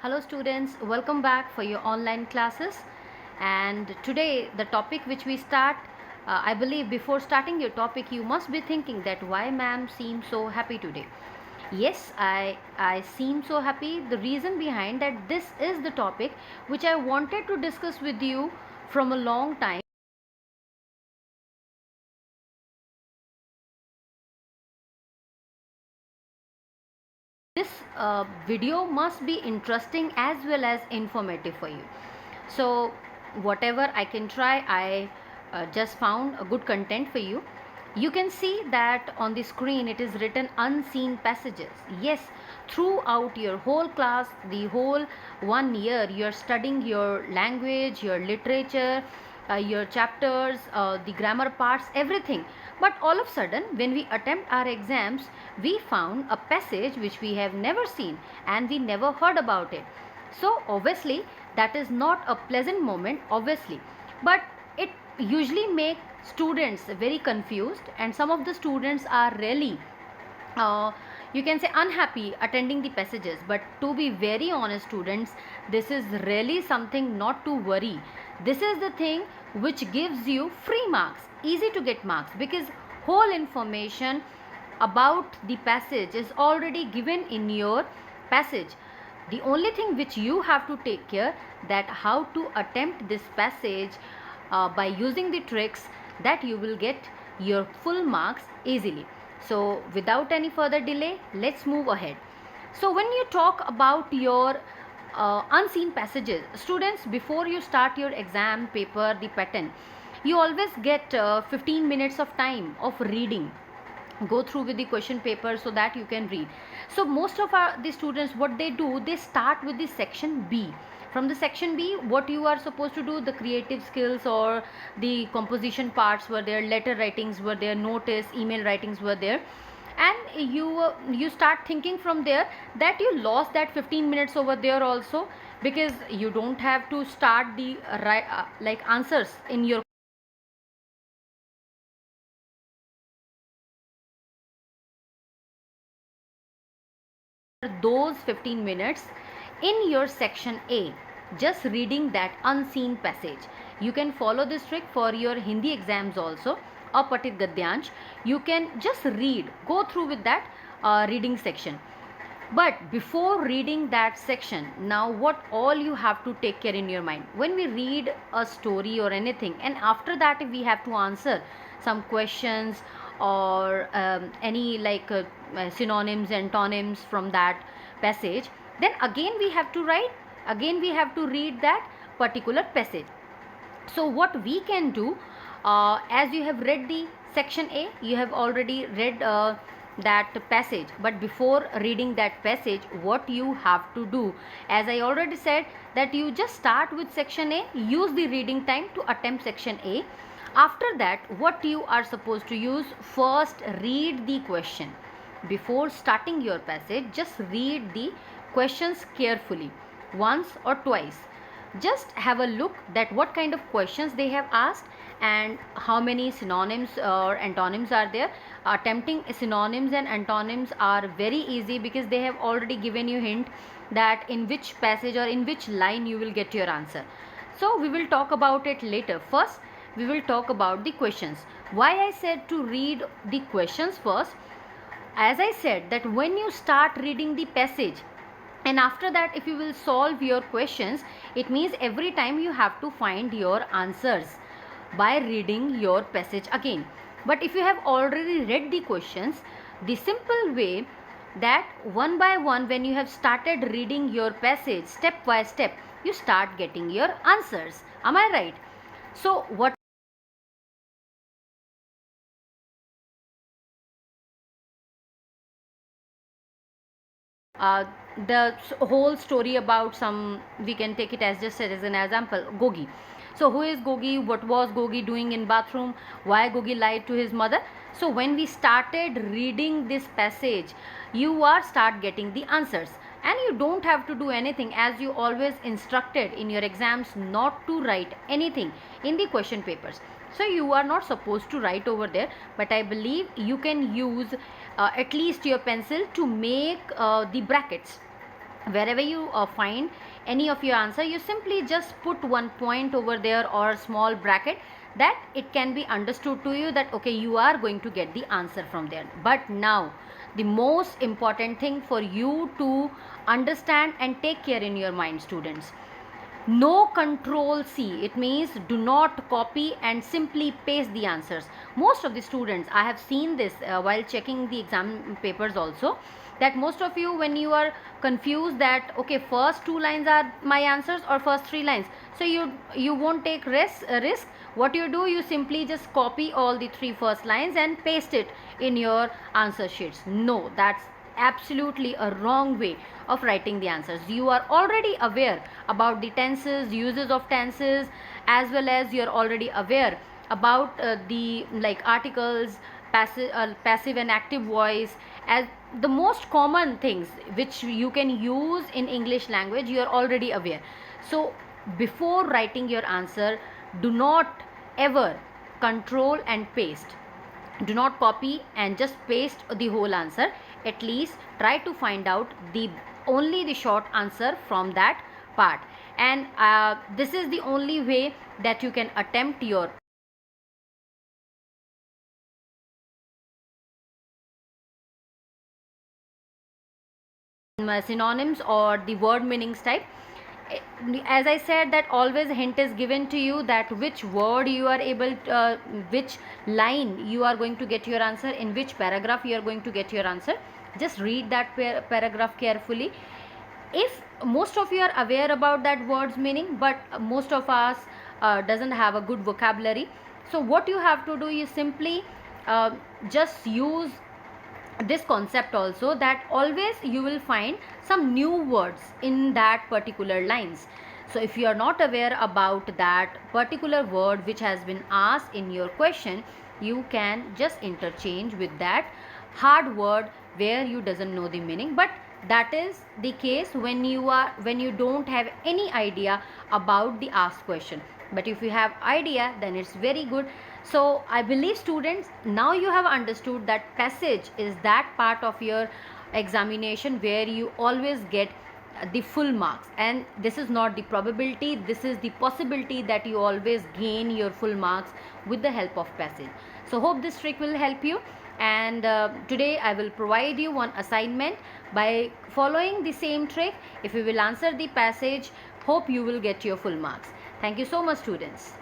Hello students, welcome back for your online classes. And today the topic which we start, I believe before starting your topic you must be thinking that why ma'am seems so happy today. Yes, I seem so happy. The reason behind that, this is the topic which I wanted to discuss with you from a long time. This video must be interesting as well as informative for you. So whatever I can try, I just found a good content for you. You can see that on the screen it is written unseen passages. Yes, throughout your whole class, the whole 1 year, you are studying your language, your literature, your chapters, the grammar parts, everything. But all of a sudden, when we attempt our exams, we found a passage which we have never seen and we never heard about it. So obviously, that is not a pleasant moment, obviously, but it usually makes students very confused, and some of the students are really you can say unhappy attending the passages. But to be very honest students, this is really something not to worry. This is the thing which gives you free marks, easy to get marks, because whole information about the passage is already given in your passage. The only thing which you have to take care, that how to attempt this passage by using the tricks, that you will get your full marks easily. So without any further delay, let's move ahead. So when you talk about your unseen passages, students, before you start your exam paper, the pattern, you always get 15 minutes of time of reading. Go through with the question paper so that you can read. So most of the students, what they do, they start with the section B. From the section B, what you are supposed to do, the creative skills or the composition parts were there, letter writings were there, notice, email writings were there, and you start thinking from there that you lost that 15 minutes over there also, because you don't have to start the like answers in your those 15 minutes in your section A, just reading that unseen passage. You can follow this trick for your Hindi exams also, or Patit Gadyansh. You can just read, go through with that reading section. But before reading that section, now what all you have to take care in your mind, when we read a story or anything, and after that if we have to answer some questions or any like synonyms, antonyms from that passage, then again we have to write, again we have to read that particular passage. So what we can do, as you have read the section A, you have already read that passage, but before reading that passage, what you have to do, as I already said, that you just start with section A, use the reading time to attempt section A. After that, what you are supposed to use, first read the question. Before starting your passage, just read the questions carefully, once or twice. Just have a look that what kind of questions they have asked and how many synonyms or antonyms are there. Attempting synonyms and antonyms are very easy, because they have already given you hint that in which passage or in which line you will get your answer. So we will talk about it later. First we will talk about the questions. Why I said to read the questions first, as I said, that when you start reading the passage, and after that if you will solve your questions, it means every time you have to find your answers by reading your passage again. But if you have already read the questions, the simple way, that one by one, when you have started reading your passage step by step, you start getting your answers. Am I right? So what uh, the whole story about some, we can take it as just as an example, Gogi. So who is Gogi, what was Gogi doing in bathroom, why Gogi lied to his mother. So when we started reading this passage, you are start getting the answers, and you don't have to do anything, as you always instructed in your exams not to write anything in the question papers. So you are not supposed to write over there, but I believe you can use at least your pencil to make the brackets. wherever you find any of your answer, you simply just put one point over there or a small bracket, that it can be understood to you that okay, you are going to get the answer from there. But now the most important thing for you to understand and take care in your mind, students, no control C. It means do not copy and simply paste the answers. Most of the students, I have seen this while checking the exam papers also, that most of you, when you are confused that okay, first two lines are my answers or first three lines, so you won't take risk. What you do, you simply just copy all the three first lines and paste it in your answer sheets. No, that's absolutely a wrong way of writing the answers. You are already aware about the tenses, uses of tenses, as well as you are already aware about the like articles, passive and active voice, as the most common things which you can use in English language. You are already aware. So before writing your answer, do not ever control and paste. Do not copy and just paste the whole answer. At least try to find out the only the short answer from that part. And this is the only way that you can attempt your synonyms or the word meanings type. As I said, that always hint is given to you that which word you are able to, which line you are going to get your answer, in which paragraph you are going to get your answer. Just read that paragraph carefully. If most of you are aware about that word's meaning, but most of us doesn't have a good vocabulary, so what you have to do is simply uh, just use this concept also, that always you will find some new words in that particular lines. So if you are not aware about that particular word which has been asked in your question, you can just interchange with that hard word where you doesn't know the meaning. But that is the case when you don't have any idea about the asked question. But if you have idea, then it's very good. So I believe, students, now you have understood that passage is that part of your examination where you always get the full marks, and this is not the probability, this is the possibility that you always gain your full marks with the help of passage. So hope this trick will help you. And today I will provide you one assignment. By following the same trick, if you will answer the passage, hope you will get your full marks. Thank you so much, students.